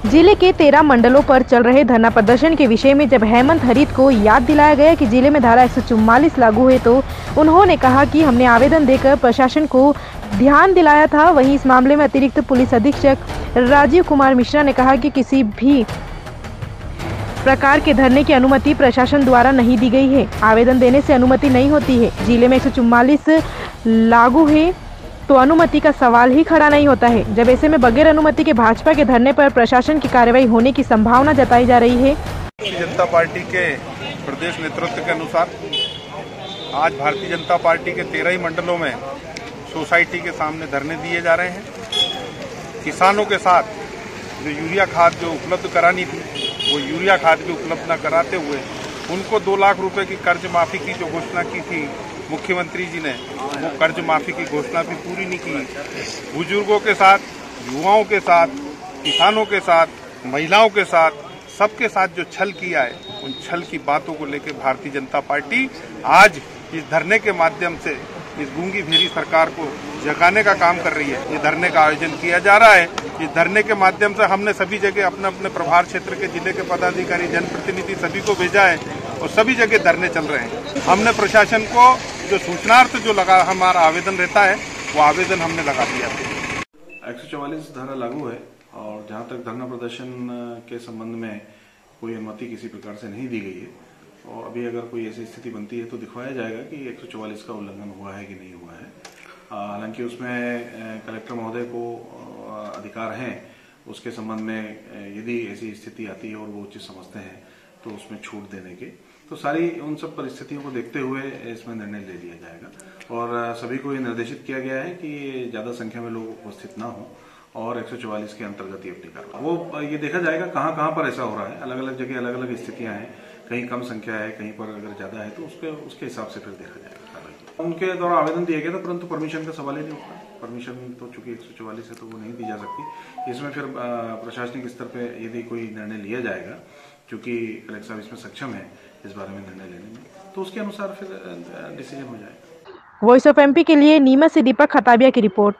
जिले के 13 मंडलों पर चल रहे धरना प्रदर्शन के विषय में जब हेमंत हरीत को याद दिलाया गया कि जिले में धारा 144 लागू है, तो उन्होंने कहा कि हमने आवेदन देकर प्रशासन को ध्यान दिलाया था। वहीं इस मामले में अतिरिक्त पुलिस अधीक्षक राजीव कुमार मिश्रा ने कहा कि किसी भी प्रकार के धरने की अनुमति प्रशासन द्वारा नहीं दी गई है। आवेदन देने से अनुमति नहीं होती है। जिले में 144 लागू है तो अनुमति का सवाल ही खड़ा नहीं होता है। जब ऐसे में बगैर अनुमति के भाजपा के धरने पर प्रशासन की कार्रवाई होने की संभावना जताई जा रही है। भारतीय जनता पार्टी के प्रदेश नेतृत्व के अनुसार आज भारतीय जनता पार्टी के 13 ही मंडलों में सोसाइटी के सामने धरने दिए जा रहे हैं। किसानों के साथ जो यूरिया खाद जो उपलब्ध करानी थी, वो यूरिया खाद भी उपलब्ध न कराते हुए उनको 2 लाख रुपए की कर्ज माफी की जो घोषणा की थी मुख्यमंत्री जी ने, वो कर्ज माफी की घोषणा भी पूरी नहीं की। बुजुर्गों के साथ, युवाओं के साथ, किसानों के साथ, महिलाओं के साथ, सबके साथ जो छल किया है, उन छल की बातों को लेकर भारतीय जनता पार्टी आज इस धरने के माध्यम से इस गूंगी भेड़ी सरकार को जगाने का काम कर रही है। ये धरने का आयोजन किया जा रहा है। इस धरने के माध्यम से हमने सभी जगह अपने अपने प्रभार क्षेत्र के जिले के पदाधिकारी, जनप्रतिनिधि सभी को भेजा है और सभी जगह धरने चल रहे हैं। हमने प्रशासन को जो सूचनार्थ जो लगा हमारा आवेदन रहता है, वो आवेदन हमने लगा दिया। 144 धारा लागू है और जहां तक धरना प्रदर्शन के संबंध में कोई अनुमति किसी प्रकार से नहीं दी गई है और अभी अगर कोई ऐसी स्थिति बनती है तो दिखवाया जाएगा कि 144 का उल्लंघन हुआ है कि नहीं हुआ है। हालांकि उसमें कलेक्टर महोदय को अधिकार हैं उसके संबंध में यदि ऐसी स्थिति आती है और वो उचित समझते हैं तो उसमें छूट देने के, तो सारी उन सब परिस्थितियों को देखते हुए इसमें निर्णय ले लिया जाएगा। और सभी को ये निर्देशित किया गया है कि ज्यादा संख्या में लोग उपस्थित ना हो और 144 के अंतर्गत ही अपनी कार्रवाई वो ये देखा जाएगा कहाँ पर ऐसा हो रहा है। अलग अलग जगह अलग अलग स्थितियां हैं, कहीं कम संख्या है, कहीं पर अगर ज्यादा है तो उसके हिसाब से फिर देखा जाएगा। उनके द्वारा आवेदन दिया गया था परंतु परमिशन का सवाल ही नहीं उठा। परमिशन तो चूंकि 144 है तो वो नहीं दी जा सकती। इसमें फिर प्रशासनिक स्तर पे यदि कोई निर्णय लिया जाएगा, चूंकि कलेक्टर साहब इसमें सक्षम है इस बारे में निर्णय लेने में, तो उसके अनुसार फिर डिसीजन हो जाएगा। वॉइस ऑफ एमपी के लिए नीमच से दीपक खताबिया की रिपोर्ट।